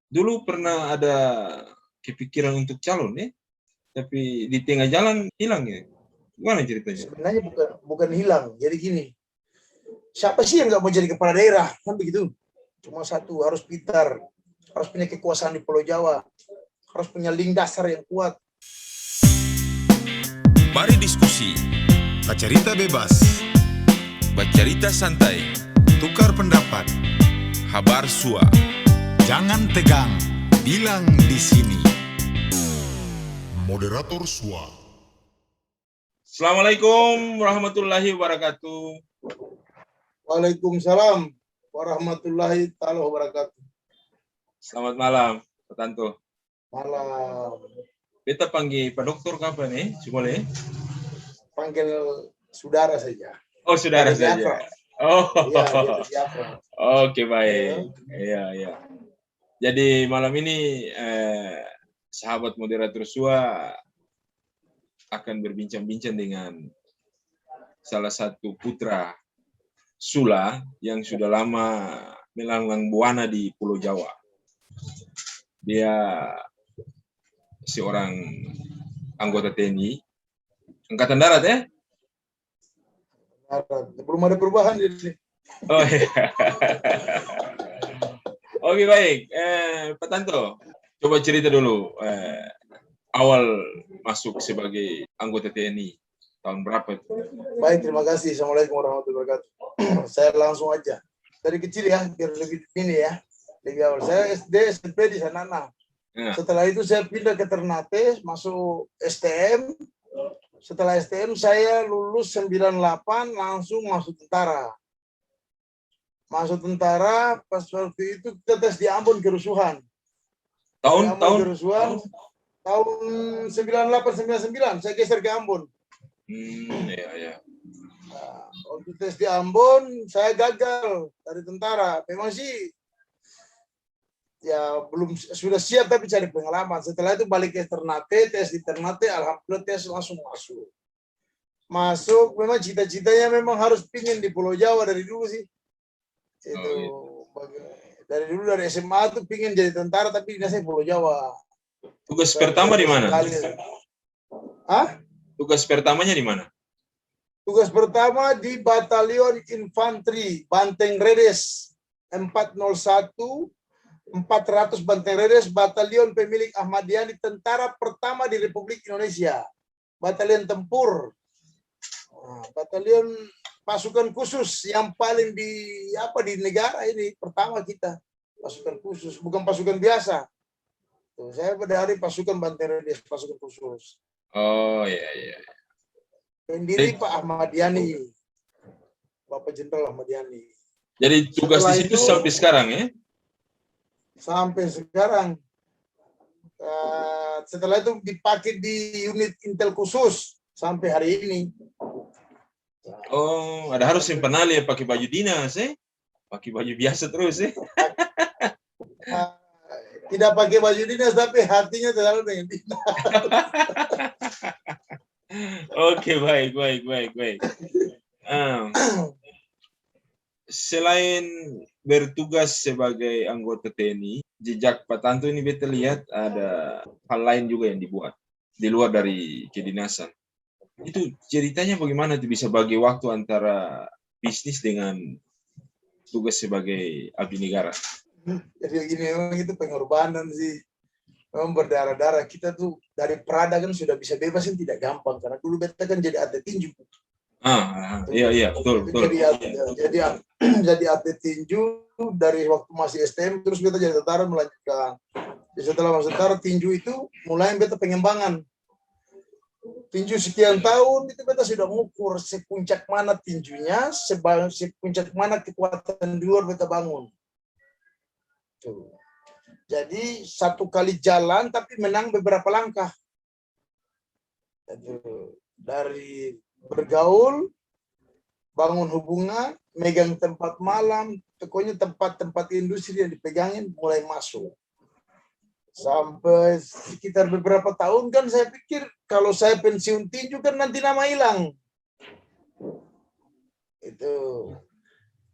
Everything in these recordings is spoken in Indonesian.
Dulu pernah ada kepikiran untuk calon ya, tapi di tengah jalan hilang ya. Gimana ceritanya? Sebenarnya bukan hilang. Jadi gini, siapa sih yang nggak mau jadi kepala daerah? Kan begitu. Cuma satu, harus pintar, harus punya kekuasaan di Pulau Jawa, harus punya link dasar yang kuat. Mari diskusi, Bercerita bebas, bercerita santai, tukar pendapat, habar sua. jangan tegang, bilang di sini. Moderator Sua. Assalamualaikum warahmatullahi wabarakatuh. Waalaikumsalam warahmatullahi taala wabarakatuh. Selamat malam, Pak Tanto. Malam. Beta panggil Pak Dokter kapan nih? Boleh? Panggil saudara saja. Oh, saudara Dari saja. Biafra. Oh, Iya, dia dari Biafra. oke baik. Iya. Jadi malam ini sahabat moderator Sua akan berbincang-bincang dengan salah satu putra Sula yang sudah lama melanglang buana di Pulau Jawa. Dia seorang anggota TNI Angkatan Darat ya? Belum ada perubahan ini. Oh iya. Oke baik, Pak Tanto, coba cerita dulu awal masuk sebagai anggota TNI tahun berapa itu? Baik, terima kasih. Assalamualaikum warahmatullahi wabarakatuh. Saya langsung aja. Dari kecil ya, biar lebih ini ya. Lebih awal. Saya SD, SMP di Sanana. Ya. Setelah itu saya pindah ke Ternate, masuk STM. Setelah STM saya lulus 98, langsung masuk tentara. Masuk tentara, pas waktu itu kita tes di Ambon kerusuhan. Tahun Kerusuhan, tahun 98-99, saya geser ke Ambon. Iya. Nah, waktu tes di Ambon, saya gagal dari tentara. Memang sih, ya belum sudah siap tapi cari pengalaman. Setelah itu balik ke Ternate, tes di Ternate, alhamdulillah tes langsung masuk. Masuk, memang cita-citanya memang harus pingin di Pulau Jawa dari dulu sih. Itu dari dulu dari SMA tuh pingin jadi tentara tapi dinasnya Pulau Jawa. Tugas pertama di mana? Hah? Tugas pertamanya di mana? Tugas pertama di Batalion Infanteri Banteng Redes 401 400 Banteng Redes, batalion pemilik Ahmad Yani, tentara pertama di Republik Indonesia. Batalion tempur. Batalion pasukan khusus yang paling di negara ini pertama kita. Pasukan khusus, bukan pasukan biasa. Tuh, saya dari pasukan Banteng Redes, pasukan khusus. Oh iya. Pendiri Pak Ahmad Yani. Bapak Jenderal Ahmad Yani. Jadi tugas di situ sampai sekarang ya? Sampai sekarang. Setelah itu dipakai di unit intel khusus sampai hari ini. Oh, ada harus yang pernah lihat pakai baju dinas pakai baju biasa terus Tidak pakai baju dinas tapi hatinya terlalu dengan dinas. Oke, baik. Selain bertugas sebagai anggota TNI, jejak Pak Tanto ini beta lihat ada hal lain juga yang dibuat di luar dari kedinasan. Itu ceritanya bagaimana tuh bisa bagi waktu antara bisnis dengan tugas sebagai abdi negara? Jadi gini, memang itu pengorbanan sih. Memang berdarah-darah. Kita tuh dari Prada kan sudah bisa bebasin tidak gampang. Karena dulu beta kan jadi atlet tinju. Iya, betul. Jadi atlet tinju dari waktu masih STM, terus beta jadi tentara melanjutkan. Jadi setelah masuk tentara, tinju itu mulai beta pengembangan. Tinju sekian tahun, itu beta sudah mengukur sepuncak mana tinjunya, sepuncak mana kekuatan di luar beta bangun. Tuh. Jadi satu kali jalan tapi menang beberapa langkah. Dari bergaul, bangun hubungan, megang tempat malam, pokoknya tempat-tempat industri yang dipegangin mulai masuk. Sampai sekitar beberapa tahun kan saya pikir kalau saya pensiun tinju kan nanti nama hilang. Itu.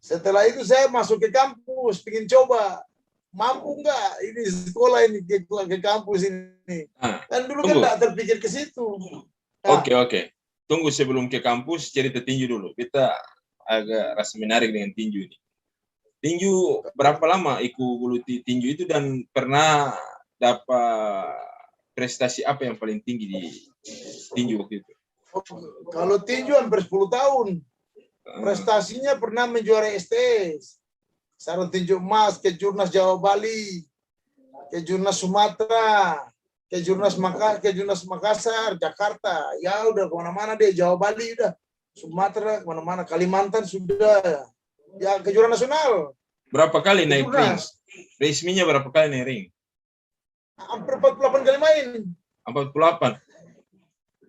Setelah itu saya masuk ke kampus, ingin coba. mampu nggak ini sekolah ini ke kampus ini. Ah, Kan dulu kan tunggu. nggak terpikir ke situ. Nah, Oke. Tunggu sebelum ke kampus, cerita tinju dulu. Kita agak rasa menarik dengan tinju ini. Tinju berapa lama ikut geluti tinju itu dan pernah dapat prestasi apa yang paling tinggi di tinju waktu itu? kalau tinju hampir 10 tahun. Prestasinya pernah menjuara STS. Sarung tinju emas, Kejurnas Jawa Bali, Kejurnas Sumatera, Kejurnas Makassar, Jakarta. Ya udah kemana-mana deh, Jawa Bali udah. Sumatera kemana-mana, Kalimantan sudah. Ya kejuaraan nasional. Berapa kali naik ring? Kejurnas. Resminya berapa kali naik ring? Hampir 48 kali main. 48.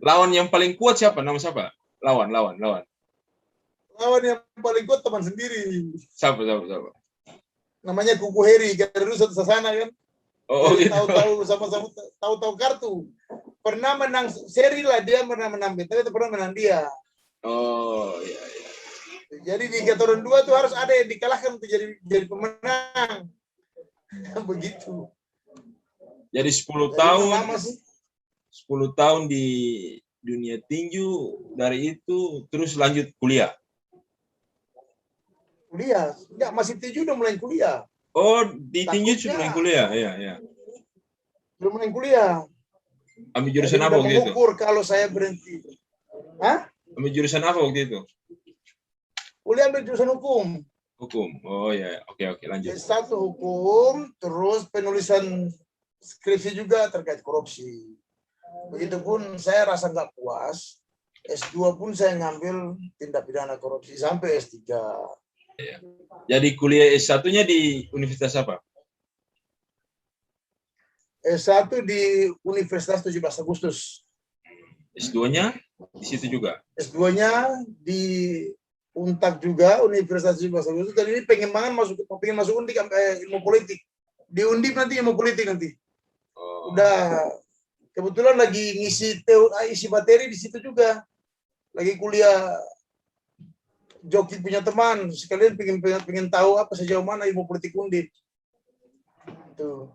Lawan yang paling kuat siapa? Nama siapa? Lawan. Lawan yang paling kuat teman sendiri. Siapa? Namanya Kuku Heri, karena dulu satu sasana kan. Oh, Jadi gitu. tahu-tahu sama-sama tahu-tahu kartu. Pernah menang seri lah, dia pernah menang beta, itu pernah menang dia. Oh, iya. Jadi di Gatoran 2 tuh harus ada yang dikalahkan untuk jadi pemenang. Begitu. Jadi 10 Jadi tahun, lama sih. 10 tahun di dunia tinju, dari itu terus lanjut kuliah. Kuliah. Enggak, masih tinju udah mulai kuliah. Oh, di tinju Takutnya. sebelum kuliah, iya. Belum mulai kuliah. Ambil Jadi jurusan apa udah waktu itu? mengukur kalau saya berhenti. Hah? Ambil jurusan apa waktu itu? Kuliah ambil jurusan hukum. Hukum. Oh ya, oke lanjut. S1 hukum, terus penulisan skripsi juga terkait korupsi. Begitupun saya rasa nggak puas, S2 pun saya ngambil tindak pidana korupsi sampai S3. Jadi kuliah S1-nya di universitas apa? S1 di Universitas 17 Agustus. S2-nya di situ juga. S2-nya di Untak juga, Universitas 17 Agustus. Dan ini pengen masuk Undip ilmu politik. Di Undip nanti ilmu politik nanti. Oh. Udah kebetulan lagi ngisi isi materi di situ juga. Lagi kuliah Joki punya teman, sekalian pengen tahu apa sejauh mana ilmu politik Undip. Tuh.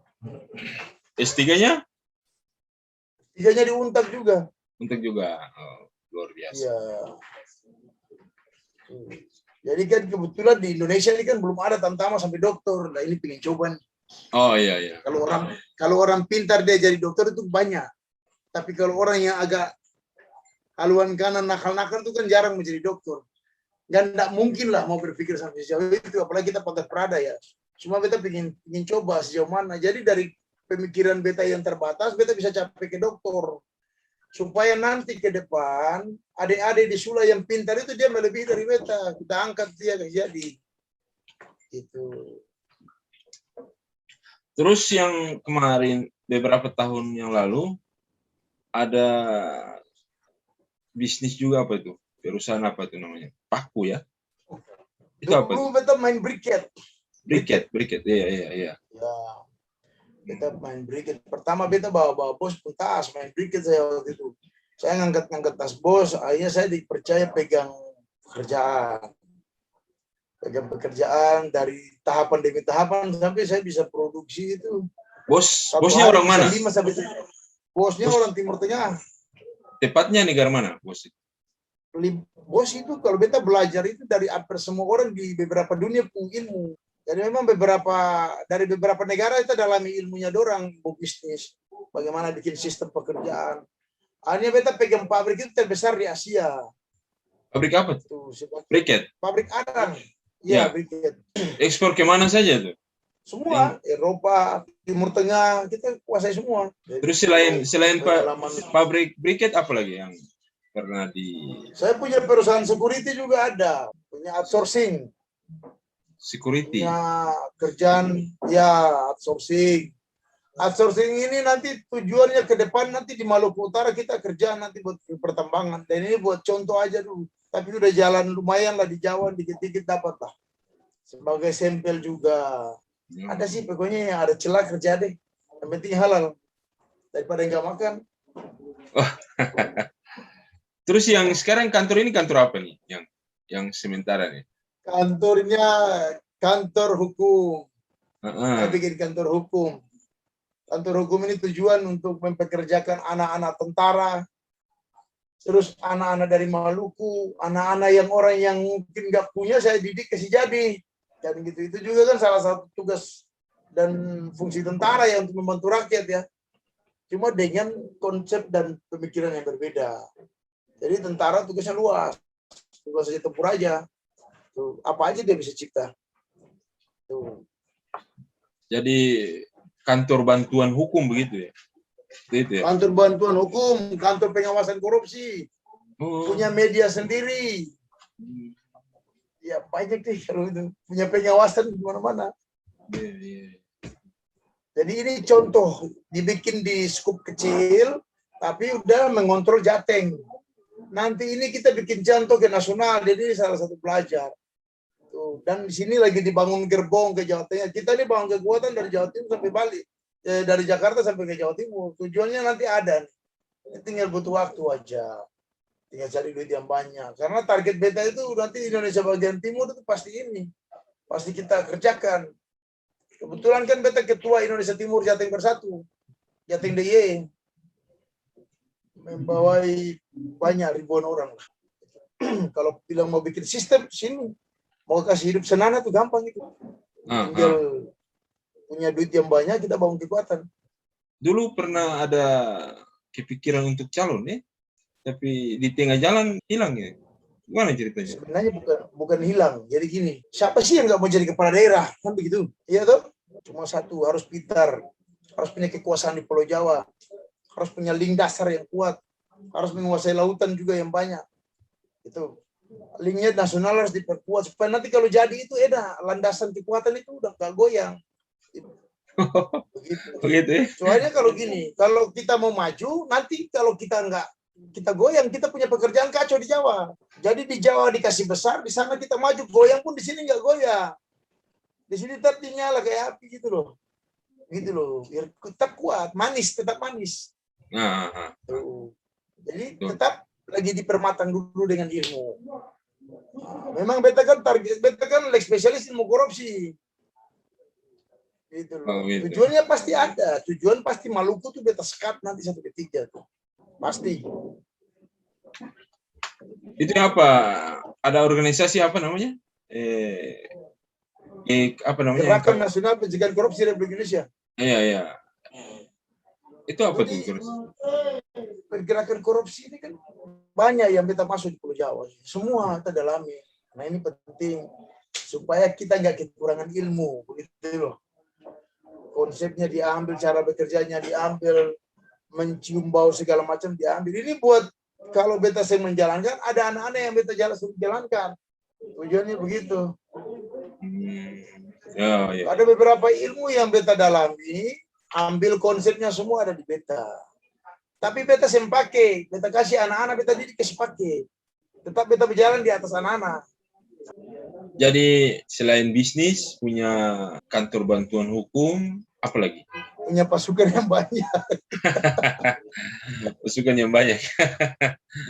S3-nya? Tiganya di Untak juga. Untuk juga. Oh, luar biasa. Iya. Jadi kan kebetulan di Indonesia ini kan belum ada tamtama sampai dokter. Nah ini pengen coba nih. Oh iya. Kalau orang pintar dia jadi dokter itu banyak. Tapi kalau orang yang agak haluan kanan nakal-nakal itu kan jarang menjadi dokter. Dan tidak mungkin lah mau berpikir sampai sejauh itu. Apalagi kita pakai Prada ya. Cuma beta pengen coba sejauh mana. Jadi dari pemikiran beta yang terbatas, beta bisa capai ke dokter. Supaya nanti ke depan, adik-adik di Sula yang pintar itu dia melebihi dari beta. Kita angkat dia jadi. Gitu. Terus yang kemarin, beberapa tahun yang lalu, ada bisnis juga apa itu? Perusahaan apa itu namanya? Paku ya? Itu apa? Dulu beta main briket. Briket, iya. Ya, beta main briket. Pertama beta bawa bos pun tas main briket saya waktu itu. Saya ngangkat tas bos, akhirnya saya dipercaya pegang pekerjaan dari tahapan demi tahapan sampai saya bisa produksi itu. Bosnya orang mana? 5 sampai 7. Bosnya orang Timur Tengah. Tepatnya negara mana bos? Bos itu kalau beta belajar itu dari hampir semua orang di beberapa dunia pun ilmu. Jadi memang dari beberapa negara kita dalami ilmunya dorang, bisnis, bagaimana bikin sistem pekerjaan. Akhirnya beta pegang pabrik itu terbesar di Asia. Pabrik apa tuh? Briket. Pabrik Adang. Ya, briket. Ekspor kemana saja tuh? Semua, Eropa, Timur Tengah, kita kuasai semua. Terus selain pabrik briket apa lagi yang pernah di? Saya punya perusahaan security juga ada, punya outsourcing. Security. Punya kerjaan, ya outsourcing. Outsourcing ini nanti tujuannya ke depan nanti di Maluku Utara kita kerja nanti buat pertambangan. Dan ini buat contoh aja dulu. Tapi udah jalan lumayan lah di Jawa, dikit-dikit dapat lah. Sebagai sampel juga. Ada sih pokoknya yang ada celah kerja deh. Yang penting halal. Daripada nggak makan. Terus yang sekarang kantor ini kantor apa nih? Yang sementara nih? Kantornya kantor hukum. Saya Ah, bikin kantor hukum. Kantor hukum ini tujuan untuk mempekerjakan anak-anak tentara, terus anak-anak dari Maluku, anak-anak yang orang yang mungkin nggak punya saya didik kasih jadi. Dan gitu itu juga kan salah satu tugas dan fungsi tentara ya untuk membantu rakyat ya. Cuma dengan konsep dan pemikiran yang berbeda. Jadi tentara tugasnya luas, tugas saja tempur aja. Tuh, apa aja dia bisa cipta. Tuh. jadi kantor bantuan hukum begitu ya? Itu ya? Kantor bantuan hukum, kantor pengawasan korupsi, Oh. punya media sendiri. Ya banyak deh kalau itu. Punya pengawasan di mana-mana. Iya, iya. Jadi ini contoh, dibikin di skup kecil, tapi udah mengontrol Jateng. Nanti ini kita bikin contoh ke nasional, jadi ini salah satu pelajar. Tuh. Dan di sini lagi dibangun gerbong ke Jawa Tengah. Kita ini bangun kekuatan dari Jawa Timur sampai Bali. Dari Jakarta sampai ke Jawa Timur. Tujuannya nanti ada. Tinggal butuh waktu aja. Tinggal cari duit yang banyak. Karena target beta itu nanti Indonesia bagian timur itu pasti ini. Pasti kita kerjakan. Kebetulan kan beta ketua Indonesia Timur Jateng Bersatu. Jateng DIY. Membawai banyak ribuan orang. Kalau bilang mau bikin sistem sini. Mau kasih hidup senana tuh gampang itu. Tinggal punya duit yang banyak, kita bangun kekuatan. Dulu pernah ada kepikiran untuk calon ya, tapi di tengah jalan hilang ya. Gimana ceritanya? Sebenarnya bukan hilang. Jadi gini, siapa sih yang nggak mau jadi kepala daerah? Kan begitu. Iya tuh. Cuma satu, harus pintar. Harus punya kekuasaan di Pulau Jawa. Harus punya link dasar yang kuat. Harus menguasai lautan juga yang banyak. Itu. Linknya nasional harus diperkuat. Supaya nanti kalau jadi itu landasan kekuatan itu udah nggak goyang. Begitu. Begitu ya? Soalnya kalau gini, kalau kita mau maju, nanti kalau kita nggak kita goyang, kita punya pekerjaan kacau di Jawa. Jadi di Jawa dikasih besar, di sana kita maju, goyang pun di sini nggak goyang. Di sini tetap nyala kayak api gitu loh. Gitu loh. Biar tetap kuat, manis, tetap manis. Nah, Tuh. Jadi tetap lagi dipermatang dulu dengan ilmu. Memang beta kan target, beta kan spesialis ilmu korupsi. Gitu loh. Oh, gitu. Tujuannya pasti ada. Tujuan pasti Maluku tuh beta sekat nanti 1/3 tuh. Pasti. Itu apa? Ada organisasi apa namanya? Apa namanya? Gerakan Nasional Pencegahan Korupsi Republik Indonesia. Iya, iya. Itu apa tuh? Pergerakan korupsi ini kan banyak yang beta masuk di Pulau Jawa. Semua kita dalami. Nah ini penting supaya kita nggak kekurangan ilmu, begitu loh. Konsepnya diambil, cara bekerjanya diambil, mencium bau segala macam diambil. Ini buat kalau beta sering menjalankan, ada anak-anak yang beta jalankan. Tujuannya begitu. Ya, ya. Ada beberapa ilmu yang beta dalami, ambil konsepnya semua ada di beta. Tapi beta sempake, beta kasih anak-anak, beta didik kasih pakai. Tetap beta berjalan di atas anak-anak. Jadi selain bisnis, punya kantor bantuan hukum, apa lagi? Punya pasukan yang banyak. Pasukan yang banyak.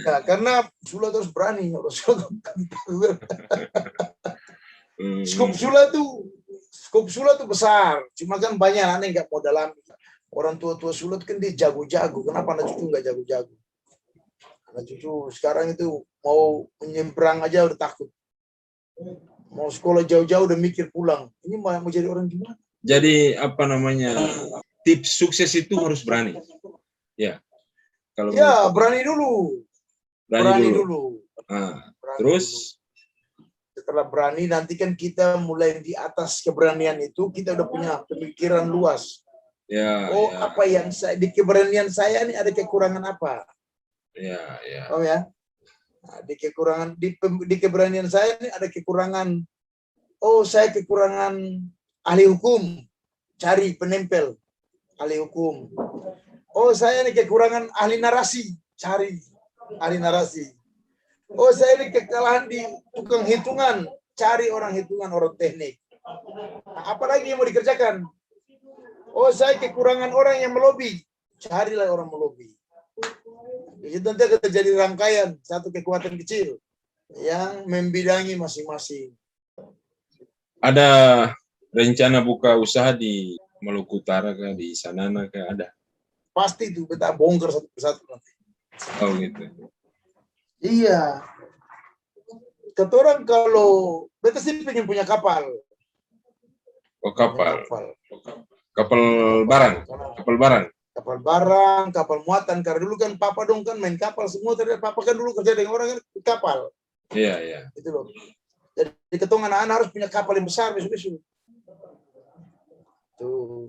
Nah, karena Sula terus berani. Skup Sula tuh besar. Cuma kan banyak anak yang nggak mau dalami. Orang tua-tua Sula kan dia jago-jago. Kenapa anak cucu nggak jago-jago? Anak cucu sekarang itu mau menyeberang aja udah takut. Mau sekolah jauh-jauh udah mikir pulang. Ini mau jadi orang gimana? Jadi apa namanya? Tips sukses itu harus berani. Ya. Kalau ya, berani dulu. Berani dulu. Nah, Berani terus dulu. Setelah berani nanti kan kita mulai di atas keberanian itu kita udah punya pemikiran luas. ya, apa yang di keberanian saya nih ada kekurangan apa? Ya, ya. Oh ya. Nah, di keberanian saya nih ada kekurangan. Oh, saya kekurangan ahli hukum. Cari penempel ahli hukum. Oh, saya ini kekurangan ahli narasi. Cari ahli narasi. Oh, saya ini kekalahan di tukang hitungan. Cari orang hitungan, orang teknik. Nah, apalagi yang mau dikerjakan? Oh, saya kekurangan orang yang melobi. Carilah orang melobi. Jadi nanti akan terjadi rangkaian satu kekuatan kecil yang membidangi masing-masing. Ada rencana buka usaha di Maluku Utara kah, di Sanana kah, ada? Pasti itu beta bongkar satu persatu nanti. Oh gitu. Iya. Ketorang kalau beta sih pengen punya kapal. Oh kapal. Kapal. Kapal barang. Kapal barang. Kapal barang, kapal muatan. Karena dulu kan papa dong kan main kapal semua. Ternyata papa kan dulu kerja dengan orang kan kapal. Iya, iya. Itu loh. Jadi ketong anak-anak harus punya kapal yang besar besok-besok. Tuh.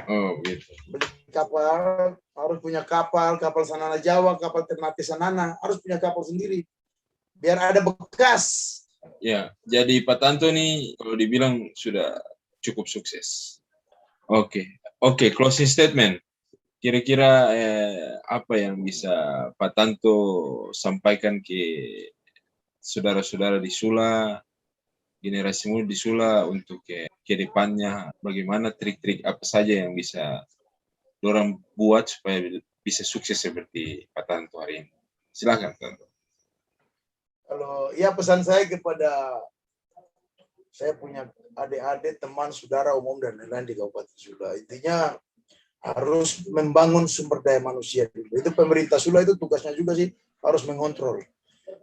Oh gitu. Beli kapal, harus punya kapal Sanana Jawa, kapal Ternate Sanana, harus punya kapal sendiri. Biar ada bekas. Ya, jadi Pak Tanto nih kalau dibilang sudah cukup sukses. Oke, closing statement. Kira-kira apa yang bisa Pak Tanto sampaikan ke saudara-saudara di Sula, generasi muda di Sula untuk ke depannya, bagaimana trik-trik apa saja yang bisa dorang buat supaya bisa sukses seperti Pak Tanto hari ini. Silakan Tanto. Kalau ya pesan saya kepada saya punya adik-adik, teman, saudara umum dan lain-lain di Kabupaten Sula. Intinya harus membangun sumber daya manusia. Itu pemerintah Sula itu tugasnya juga sih harus mengontrol.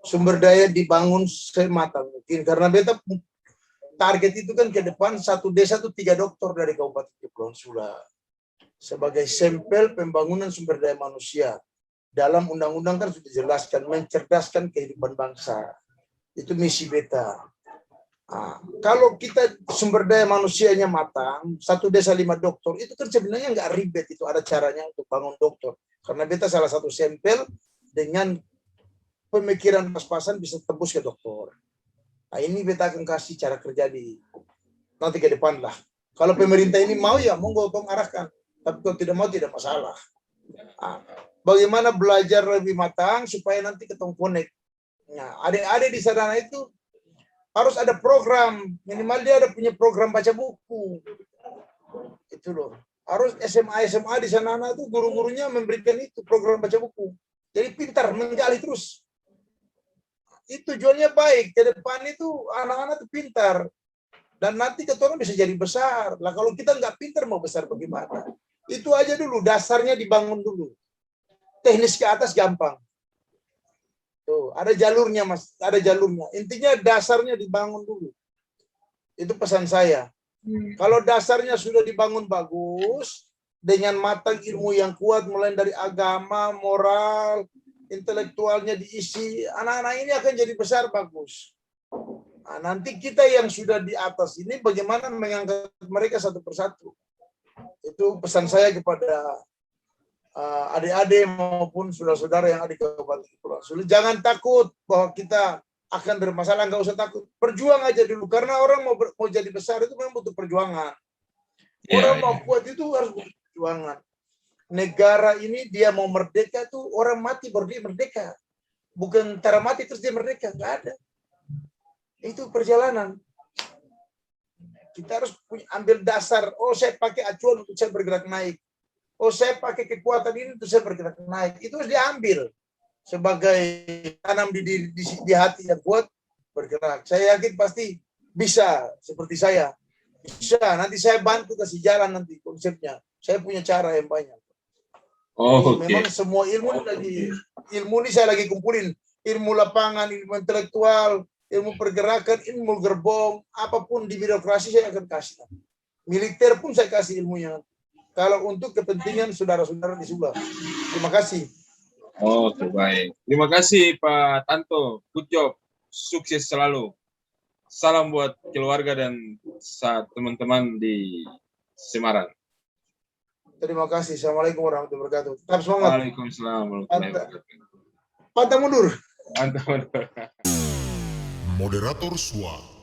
Sumber daya dibangun sematang mungkin. Karena beta target itu kan ke depan satu desa itu 3 dokter dari Kabupaten Kepulauan Sula. Sebagai sampel pembangunan sumber daya manusia. Dalam undang-undang kan sudah dijelaskan, mencerdaskan kehidupan bangsa. Itu misi beta. Nah, kalau kita sumber daya manusianya matang, satu desa 5 dokter, itu kan sebenarnya nggak ribet, itu ada caranya untuk bangun dokter. Karena beta salah satu sampel dengan pemikiran pas-pasan bisa tembus ke dokter. Nah, ini beta akan kasih cara kerja di nanti ke depan lah. Kalau pemerintah ini mau ya monggo tong arahkan, tapi kalau tidak mau tidak masalah. Nah, bagaimana belajar lebih matang supaya nanti ketemu connect. Nah, adik-adik di sana itu harus ada program, minimal dia ada punya program baca buku. Itu loh. Harus SMA di sana itu guru-gurunya memberikan itu program baca buku. Jadi pintar menggali terus. Itu tujuannya baik. Ke depan itu anak-anak itu pintar. Dan nanti keturunan bisa jadi besar. Lah kalau kita nggak pintar mau besar bagaimana? Itu aja dulu, dasarnya dibangun dulu. Teknis ke atas gampang. Tuh, ada jalurnya Mas, ada jalurnya. Intinya dasarnya dibangun dulu. Itu pesan saya. Kalau dasarnya sudah dibangun bagus, dengan matang ilmu yang kuat, mulai dari agama, moral, intelektualnya diisi, anak-anak ini akan jadi besar bagus. Nah, nanti kita yang sudah di atas ini bagaimana mengangkat mereka satu persatu. Itu pesan saya kepada adik-adik maupun saudara-saudara yang ada di Kabupaten Kepulauan Sula. Jangan takut bahwa kita akan bermasalah, nggak usah takut. Perjuang aja dulu, karena orang mau jadi besar itu memang butuh perjuangan. Orang mau kuat itu harus butuh perjuangan. Negara ini dia mau merdeka tuh orang mati baru dia merdeka. Bukan cara mati terus dia merdeka, nggak ada. Itu perjalanan. Kita harus ambil dasar, oh saya pakai acuan untuk saya bergerak naik. Oh saya pakai kekuatan ini untuk saya bergerak naik. Itu harus diambil sebagai tanam di hati yang kuat bergerak. Saya yakin pasti bisa seperti saya. Bisa, nanti saya bantu kasih jalan nanti konsepnya. Saya punya cara yang banyak. Oh, memang semua ilmu ini saya lagi kumpulin. Ilmu lapangan, ilmu intelektual, ilmu pergerakan, ilmu gerbong, apapun di birokrasi saya akan kasih. Militer pun saya kasih ilmunya. Kalau untuk kepentingan saudara-saudara di Sula. Terima kasih. Oh, terbaik. Terima kasih Pak Tanto. Good job. Sukses selalu. Salam buat keluarga dan teman-teman di Semarang. Terima kasih. Assalamualaikum warahmatullahi wabarakatuh. Tetap semangat. Waalaikumsalam warahmatullahi wabarakatuh. Pantang mundur. Mantap. Moderator SWA